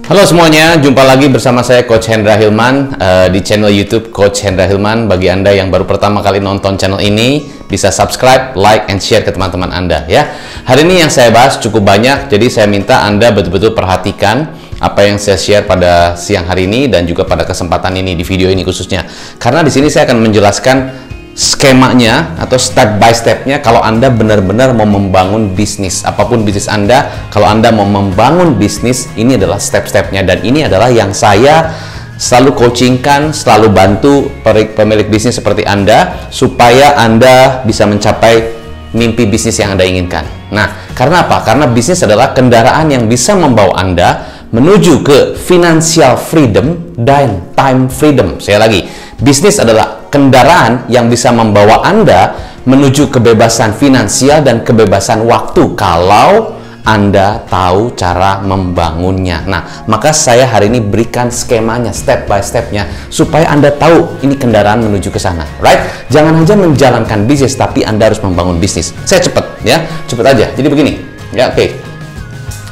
Halo semuanya, jumpa lagi bersama saya Coach Hendra Hilman di channel YouTube Coach Hendra Hilman. Bagi Anda yang baru pertama kali nonton channel ini, bisa subscribe, like, and share ke teman-teman Anda ya. Hari ini yang saya bahas cukup banyak, jadi saya minta Anda betul-betul perhatikan apa yang saya share pada siang hari ini dan juga pada kesempatan ini di video ini khususnya. Karena di sini saya akan menjelaskan skemanya atau step by stepnya kalau Anda benar-benar mau membangun bisnis, apapun bisnis Anda. Kalau Anda mau membangun bisnis, ini adalah step-stepnya, dan ini adalah yang saya selalu coachingkan, selalu bantu pemilik bisnis seperti Anda supaya Anda bisa mencapai mimpi bisnis yang Anda inginkan. Nah, karena apa? Karena bisnis adalah kendaraan yang bisa membawa Anda menuju ke financial freedom dan time freedom. Saya lagi, bisnis adalah kendaraan yang bisa membawa Anda menuju kebebasan finansial dan kebebasan waktu kalau Anda tahu cara membangunnya. Nah, maka saya hari ini berikan skemanya, step by stepnya, supaya Anda tahu ini kendaraan menuju ke sana, right? Jangan hanya menjalankan bisnis, tapi Anda harus membangun bisnis. Saya cepet ya, cepet aja. Jadi begini, ya, oke.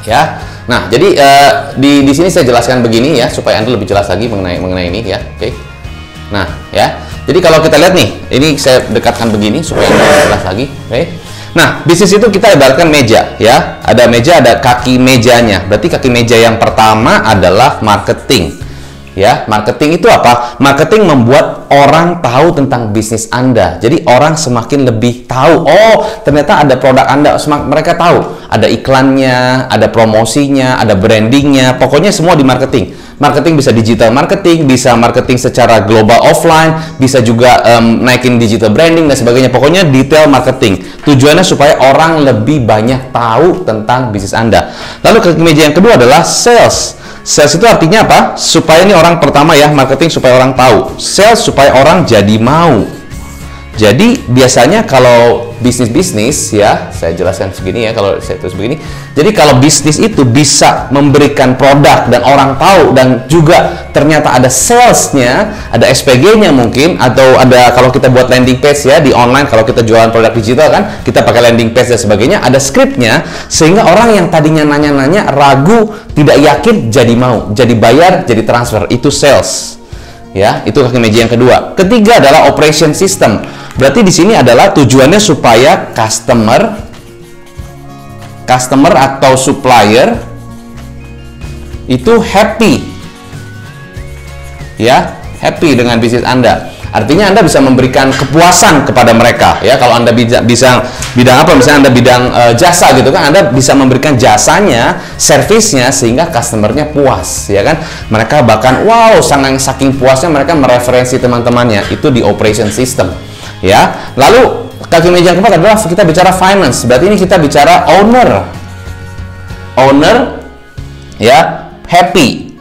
Ya. Nah, jadi di sini saya jelaskan begini ya, supaya Anda lebih jelas lagi mengenai ini ya, oke. Nah, ya. Jadi kalau kita lihat nih, ini saya dekatkan begini supaya Anda jelas lagi, oke. Nah, bisnis itu kita ibaratkan meja ya. Ada meja, ada kaki mejanya. Berarti kaki meja yang pertama adalah marketing. Ya, marketing itu apa? Marketing membuat orang tahu tentang bisnis Anda. Jadi orang semakin lebih tahu, oh ternyata ada produk Anda, mereka tahu. Ada iklannya, ada promosinya, ada brandingnya, pokoknya semua di marketing. Marketing bisa digital marketing, bisa marketing secara global offline, bisa juga naikin digital branding dan sebagainya. Pokoknya detail marketing. Tujuannya supaya orang lebih banyak tahu tentang bisnis Anda. Lalu kaki meja yang kedua adalah sales. Sales itu artinya apa? Supaya ini orang pertama ya, marketing supaya orang tahu. Sales supaya orang jadi mau. Jadi biasanya kalau bisnis ya, saya jelaskan segini ya, kalau saya terus begini. Jadi kalau bisnis itu bisa memberikan produk dan orang tahu, dan juga ternyata ada salesnya, ada SPG-nya mungkin, atau ada kalau kita buat landing page ya di online, kalau kita jualan produk digital kan, kita pakai landing page dan sebagainya, ada skripnya, sehingga orang yang tadinya nanya-nanya, ragu, tidak yakin, jadi mau, jadi bayar, jadi transfer. Itu sales. Ya, itu kaki meja yang kedua. Ketiga adalah operation system. Berarti di sini adalah tujuannya supaya customer atau supplier itu happy. Ya, happy dengan bisnis Anda. Artinya Anda bisa memberikan kepuasan kepada mereka ya. Kalau Anda bisa bidang apa, misalnya Anda bidang jasa gitu kan, Anda bisa memberikan jasanya, servisnya, sehingga customernya puas ya kan. Mereka bahkan wow, saking puasnya mereka mereferensi teman-temannya. Itu di operation system ya. Lalu kaki meja yang keempat adalah kita bicara finance. Berarti ini kita bicara owner ya, happy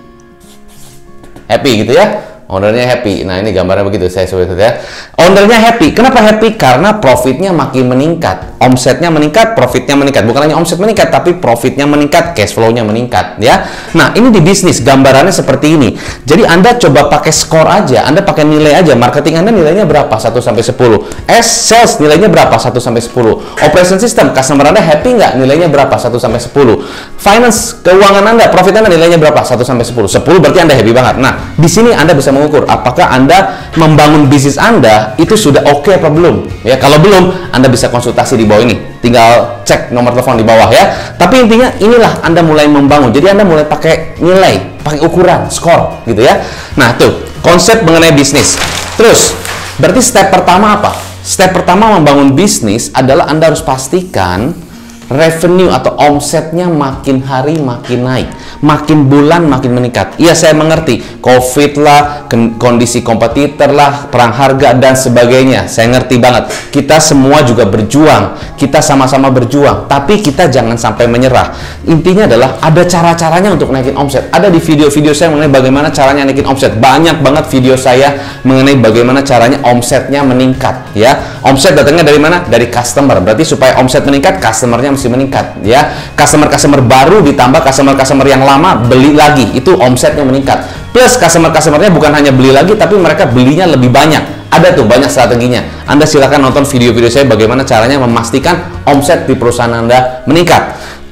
gitu ya. Ownernya happy. Nah, ini gambarnya begitu, saya sebut ya. Ownernya happy. Kenapa happy? Karena profitnya makin meningkat, omsetnya meningkat, profitnya meningkat. Bukan hanya omset meningkat, tapi profitnya meningkat, cash flow-nya meningkat ya. Nah, ini di bisnis gambarannya seperti ini. Jadi Anda coba pakai skor aja, Anda pakai nilai aja. Marketing Anda nilainya berapa? 1 sampai 10. Sales nilainya berapa? 1 sampai 10. Operation system, customer Anda happy nggak? Nilainya berapa? 1 sampai 10. Finance, keuangan Anda, profit Anda nilainya berapa? 1 sampai 10. 10 berarti Anda happy banget. Nah, di sini Anda bisa mengukur apakah Anda membangun bisnis Anda itu sudah oke apa belum ya. Kalau belum, Anda bisa konsultasi di bawah ini, tinggal cek nomor telepon di bawah ya. Tapi intinya inilah Anda mulai membangun, jadi Anda mulai pakai nilai, pakai ukuran, skor gitu ya. Nah, tuh konsep mengenai bisnis. Terus berarti step pertama apa? Step pertama membangun bisnis adalah Anda harus pastikan revenue atau omsetnya makin hari makin naik, makin bulan makin meningkat. Iya, saya mengerti, COVID lah, kondisi kompetitor lah, perang harga dan sebagainya. Saya ngerti banget. Kita semua juga berjuang, kita sama-sama berjuang, tapi kita jangan sampai menyerah. Intinya adalah ada cara-caranya untuk naikin omset. Ada di video-video saya mengenai bagaimana caranya naikin omset. Banyak banget video saya mengenai bagaimana caranya omsetnya meningkat ya. Omset datangnya dari mana? Dari customer. Berarti supaya omset meningkat, customernya mesti meningkat ya. Customer baru ditambah customer yang lama beli lagi, itu omsetnya meningkat. Plus customernya bukan hanya beli lagi, tapi mereka belinya lebih banyak. Ada tuh banyak strateginya. Anda silakan nonton video-video saya bagaimana caranya memastikan omset di perusahaan Anda meningkat.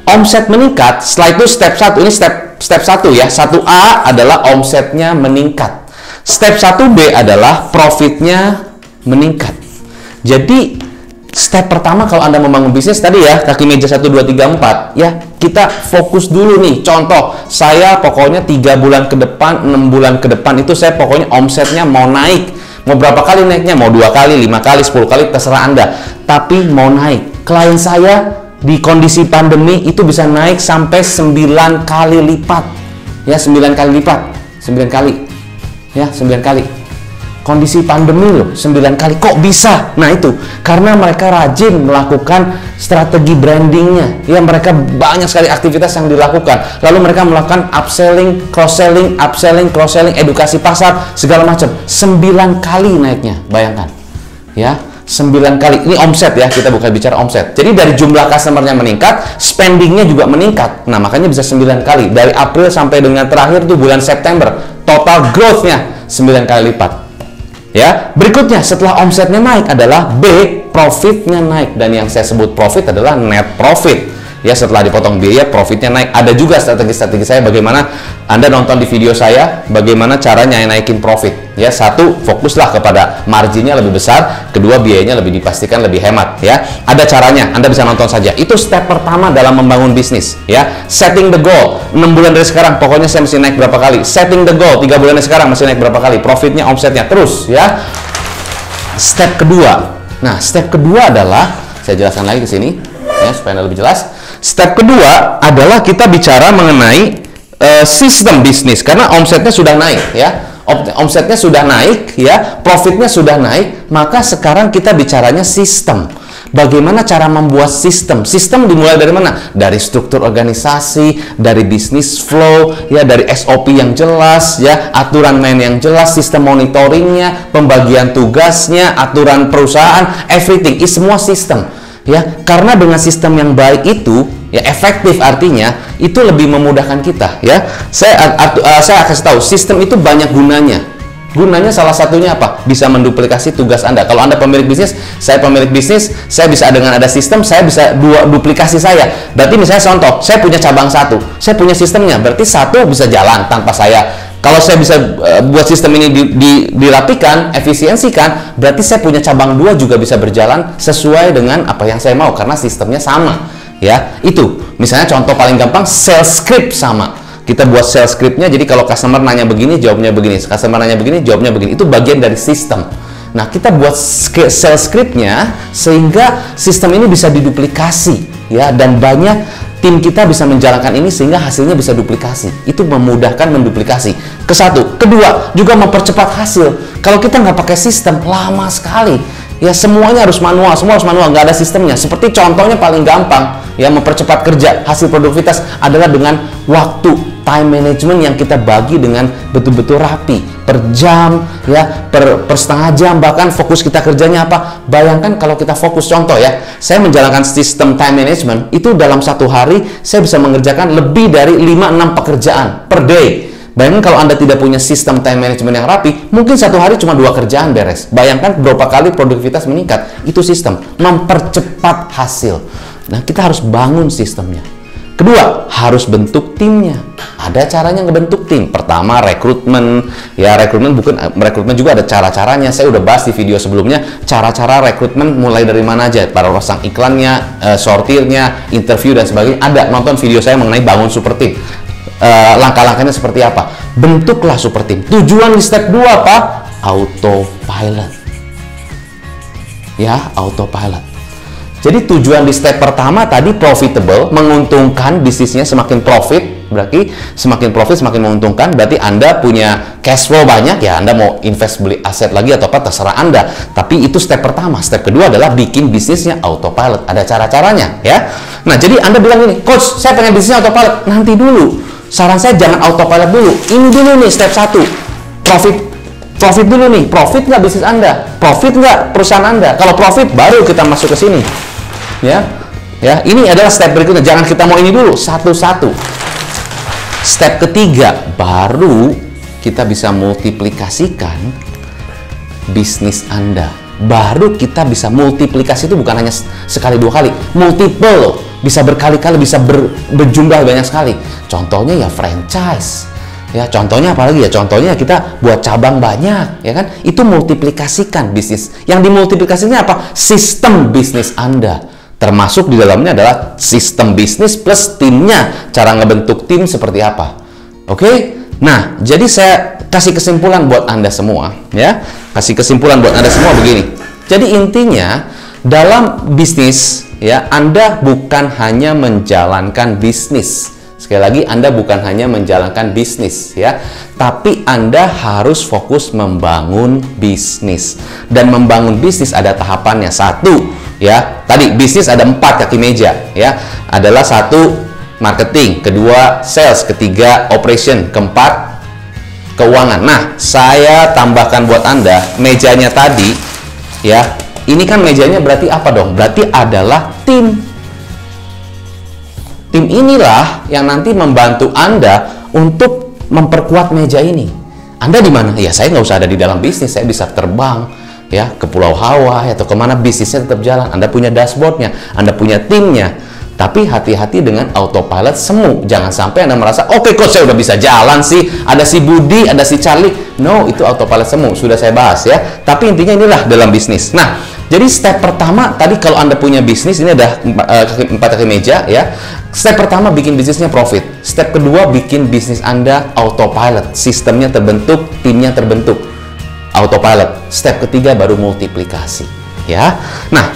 Omset meningkat, setelah itu step 1, ini step step 1 ya. 1A adalah omsetnya meningkat. Step 1B adalah profitnya meningkat. Jadi step pertama kalau Anda membangun bisnis tadi ya, kaki meja 1, 2, 3, 4 ya, kita fokus dulu nih. Contoh, saya pokoknya 3 bulan ke depan, 6 bulan ke depan itu saya pokoknya omsetnya mau naik. Mau berapa kali naiknya? Mau 2 kali, 5 kali, 10 kali, terserah Anda. Tapi mau naik. Klien saya di kondisi pandemi itu bisa naik sampai 9 kali lipat. Ya, 9 kali lipat. 9 kali. Ya, 9 kali. Kondisi pandemi loh, 9 kali. Kok bisa? Nah itu, karena mereka rajin melakukan strategi brandingnya. Ya, mereka banyak sekali aktivitas yang dilakukan. Lalu mereka melakukan upselling, cross-selling, upselling, cross-selling, edukasi pasar, segala macam. 9 kali naiknya, bayangkan. Ya, 9 kali. Ini omset ya, kita bukan bicara omset. Jadi dari jumlah customernya meningkat, spendingnya juga meningkat. Nah, makanya bisa 9 kali. Dari April sampai dengan terakhir tuh bulan September, total growth-nya 9 kali lipat. Ya, berikutnya setelah omsetnya naik adalah B, profitnya naik, dan yang saya sebut profit adalah net profit. Ya, setelah dipotong biaya, profitnya naik. Ada juga strategi-strategi saya bagaimana Anda nonton di video saya, bagaimana caranya naikin profit. Ya, 1, fokuslah kepada marginnya lebih besar, kedua biayanya lebih dipastikan lebih hemat. Ya, ada caranya, Anda bisa nonton saja. Itu step pertama dalam membangun bisnis. Ya, setting the goal. 6 bulan dari sekarang, pokoknya saya mesti naik berapa kali. Setting the goal, 3 bulan dari sekarang mesti naik berapa kali. Profitnya, omsetnya, terus. Ya, step kedua. Nah, step kedua adalah, saya jelaskan lagi ke sini, ya, supaya Anda lebih jelas. Step kedua adalah kita bicara mengenai sistem bisnis, karena omsetnya sudah naik ya. Omsetnya sudah naik ya, profitnya sudah naik, maka sekarang kita bicaranya sistem. Bagaimana cara membuat sistem? Sistem dimulai dari mana? Dari struktur organisasi, dari bisnis flow, ya, dari SOP yang jelas, ya, aturan main yang jelas, sistem monitoringnya, pembagian tugasnya, aturan perusahaan, everything, semua sistem. Ya, karena dengan sistem yang baik itu, ya, efektif, artinya itu lebih memudahkan kita. Ya, saya kasih tahu, sistem itu banyak gunanya. Gunanya salah satunya apa? Bisa menduplikasi tugas Anda. Kalau Anda pemilik bisnis, saya pemilik bisnis, saya bisa dengan ada sistem, saya bisa duplikasi saya. Berarti misalnya contoh, saya punya cabang 1, saya punya sistemnya, berarti 1 bisa jalan tanpa saya. Kalau saya bisa buat sistem ini dirapikan, efisiensikan, berarti saya punya cabang 2 juga bisa berjalan sesuai dengan apa yang saya mau, karena sistemnya sama. Ya, itu. Misalnya contoh paling gampang, sales script sama. Kita buat sales scriptnya, jadi kalau customer nanya begini, jawabnya begini. Customer nanya begini, jawabnya begini. Itu bagian dari sistem. Nah, kita buat sales scriptnya sehingga sistem ini bisa diduplikasi, ya, dan banyak tim kita bisa menjalankan ini sehingga hasilnya bisa duplikasi. Itu memudahkan menduplikasi. Ke-1. Kedua, juga mempercepat hasil. Kalau kita nggak pakai sistem, lama sekali. Ya, semuanya harus manual, semua harus manual, nggak ada sistemnya. Seperti contohnya paling gampang, ya, mempercepat kerja, hasil produktivitas adalah dengan waktu, time management yang kita bagi dengan betul-betul rapi, per jam, ya, per setengah jam, bahkan fokus kita kerjanya apa. Bayangkan kalau kita fokus, contoh ya, saya menjalankan sistem time management, itu dalam 1 hari saya bisa mengerjakan lebih dari 5-6 pekerjaan per day. Bayangkan kalau Anda tidak punya sistem time management yang rapi, mungkin 1 hari cuma 2 kerjaan beres. Bayangkan berapa kali produktivitas meningkat. Itu sistem, mempercepat hasil. Nah, kita harus bangun sistemnya. Kedua, harus bentuk timnya. Ada caranya ngebentuk tim. Pertama, rekrutmen. Ya, rekrutmen juga ada cara-caranya. Saya udah bahas di video sebelumnya cara-cara rekrutmen mulai dari mana aja. Para pasang iklannya, sortirnya, interview dan sebagainya. Ada, nonton video saya mengenai bangun super team. Langkah-langkahnya seperti apa. Bentuklah super team. Tujuan di step 2 apa? Autopilot. Ya, autopilot. Jadi tujuan di step pertama tadi profitable, menguntungkan, bisnisnya semakin profit, berarti semakin profit semakin menguntungkan, berarti Anda punya cash flow banyak, ya Anda mau invest beli aset lagi atau apa terserah Anda. Tapi itu step pertama. Step kedua adalah bikin bisnisnya autopilot. Ada cara-caranya, ya. Nah, jadi Anda bilang ini, coach, saya pengen bisnisnya autopilot. Nanti dulu. Saran saya jangan autopilot dulu. Ini dulu nih step 1. Profit dulu nih. Profit nggak bisnis Anda? Profit nggak perusahaan Anda? Kalau profit baru kita masuk ke sini. Ya, ini adalah step berikutnya. Jangan kita mau ini dulu, satu-satu. Step ketiga, baru kita bisa multiplikasikan bisnis Anda. Baru kita bisa multiplikasi, itu bukan hanya sekali 2 kali, multiple loh. bisa berkali-kali, bisa berjumlah banyak sekali. Contohnya ya franchise. Ya, contohnya apalagi ya? Contohnya kita buat cabang banyak, ya kan? Itu multiplikasikan bisnis. Yang dimultiplikasinya apa? Sistem bisnis Anda. Termasuk di dalamnya adalah sistem bisnis plus timnya. Cara ngebentuk tim seperti apa. Oke? Nah, jadi saya kasih kesimpulan buat Anda semua, ya. Kasih kesimpulan buat Anda semua begini. Jadi intinya dalam bisnis, ya, Anda bukan hanya menjalankan bisnis. Sekali lagi, Anda bukan hanya menjalankan bisnis, ya, tapi Anda harus fokus membangun bisnis. Dan membangun bisnis ada tahapannya. Satu, ya, tadi bisnis ada 4 kaki meja, ya. Adalah 1 marketing, kedua sales, ketiga operation, keempat keuangan. Nah, saya tambahkan buat Anda mejanya tadi, ya. Ini kan mejanya berarti apa dong? Berarti adalah tim. Tim inilah yang nanti membantu Anda untuk memperkuat meja ini. Anda di mana? Ya, saya nggak usah ada di dalam bisnis, saya bisa terbang, ya, ke Pulau Hawaii atau kemana, bisnisnya tetap jalan. Anda punya dashboardnya, Anda punya timnya. Tapi hati-hati dengan autopilot semu. Jangan sampai Anda merasa, oke, kok saya udah bisa jalan sih, ada si Budi, ada si Charlie. No, itu autopilot semu, sudah saya bahas, ya. Tapi intinya inilah dalam bisnis. Nah, jadi step pertama tadi kalau Anda punya bisnis, ini ada 4 kaki meja, ya. Step pertama bikin bisnisnya profit. Step kedua bikin bisnis Anda autopilot. Sistemnya terbentuk, timnya terbentuk. Autopilot. Step ketiga baru multiplikasi, ya. Nah,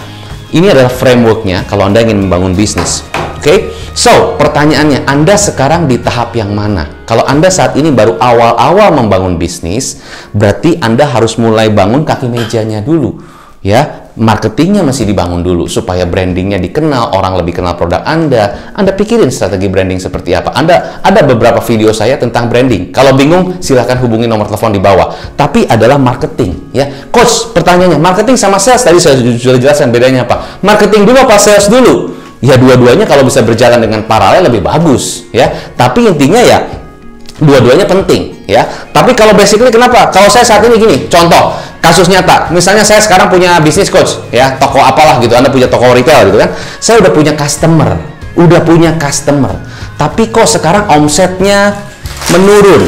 ini adalah frameworknya kalau Anda ingin membangun bisnis. Oke? So, pertanyaannya, Anda sekarang di tahap yang mana? Kalau Anda saat ini baru awal-awal membangun bisnis, berarti Anda harus mulai bangun kaki mejanya dulu, ya. Marketingnya masih dibangun dulu supaya brandingnya dikenal, orang lebih kenal produk Anda. Anda pikirin strategi branding seperti apa. Ada beberapa video saya tentang branding. Kalau bingung, silahkan hubungi nomor telepon di bawah. Tapi adalah marketing, ya. Coach, pertanyaannya, marketing sama sales tadi saya sudah jelaskan bedanya apa. Marketing dulu apa sales dulu? Ya, dua-duanya kalau bisa berjalan dengan paralel lebih bagus, ya. Tapi intinya ya dua-duanya penting, ya. Tapi kalau basically kenapa? Kalau saya saat ini gini, contoh kasus nyata, misalnya saya sekarang punya bisnis coach, ya, toko apalah gitu, Anda punya toko retail gitu kan, saya udah punya customer, tapi kok sekarang omsetnya menurun,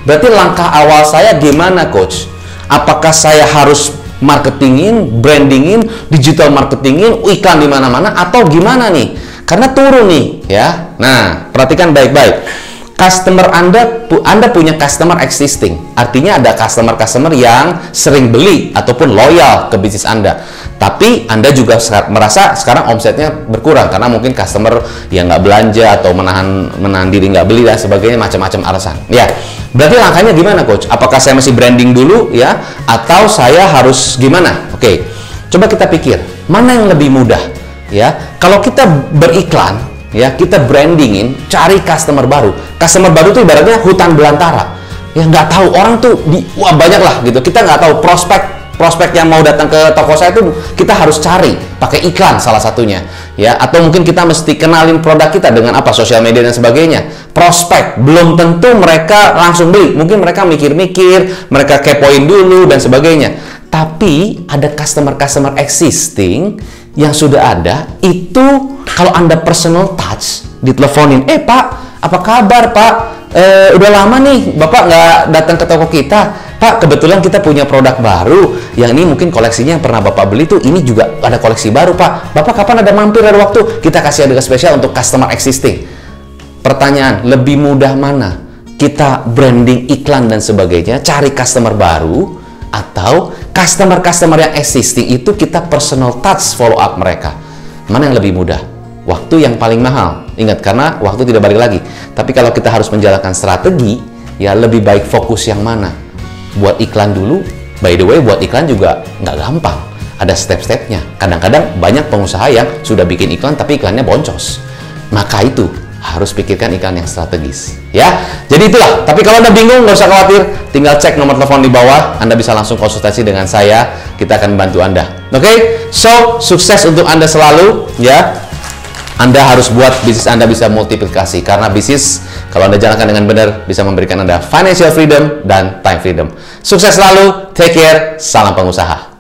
berarti langkah awal saya gimana coach? Apakah saya harus marketingin, brandingin, digital marketingin, iklan di mana-mana, atau gimana nih? Karena turun nih, ya. Nah, perhatikan baik-baik. Customer Anda punya customer existing. Artinya ada customer yang sering beli ataupun loyal ke bisnis Anda. Tapi Anda juga merasa sekarang omsetnya berkurang karena mungkin customer yang nggak belanja atau menahan diri nggak beli dan sebagainya, macam-macam alasan. Ya, berarti langkahnya gimana, coach? Apakah saya masih branding dulu, ya, atau saya harus gimana? Oke, coba kita pikir mana yang lebih mudah, ya. Kalau kita beriklan, ya, kita brandingin, cari customer baru. Customer baru itu ibaratnya hutan belantara. Ya, nggak tahu orang tuh wah banyak lah gitu. Kita nggak tahu prospek yang mau datang ke toko saya itu kita harus cari pakai iklan salah satunya, ya. Atau mungkin kita mesti kenalin produk kita dengan apa, sosial media dan sebagainya. Prospek belum tentu mereka langsung beli. Mungkin mereka mikir-mikir, mereka kepoin dulu dan sebagainya. Tapi ada customer existing yang sudah ada, itu kalau Anda personal touch, diteleponin, Pak, apa kabar Pak? Udah lama nih Bapak nggak datang ke toko kita. Pak, kebetulan kita punya produk baru, yang ini mungkin koleksinya yang pernah Bapak beli tuh, ini juga ada koleksi baru Pak. Bapak kapan ada mampir, ada waktu? Kita kasih harga spesial untuk customer existing. Pertanyaan, lebih mudah mana? Kita branding, iklan dan sebagainya, cari customer baru, atau customer yang existing itu kita personal touch, follow up mereka. Mana yang lebih mudah? Waktu yang paling mahal. Ingat, karena waktu tidak balik lagi. Tapi kalau kita harus menjalankan strategi, ya lebih baik fokus yang mana? Buat iklan dulu. By the way, buat iklan juga nggak gampang. Ada step-stepnya. Kadang-kadang banyak pengusaha yang sudah bikin iklan tapi iklannya boncos. Maka itu harus pikirkan iklan yang strategis, ya. Jadi itulah. Tapi kalau Anda bingung, nggak usah khawatir, tinggal cek nomor telepon di bawah. Anda bisa langsung konsultasi dengan saya, kita akan bantu Anda. Oke? So, sukses untuk Anda selalu, ya. Anda harus buat bisnis Anda bisa multiplikasi, karena bisnis kalau Anda jalankan dengan benar bisa memberikan Anda financial freedom dan time freedom. Sukses selalu, take care, salam pengusaha.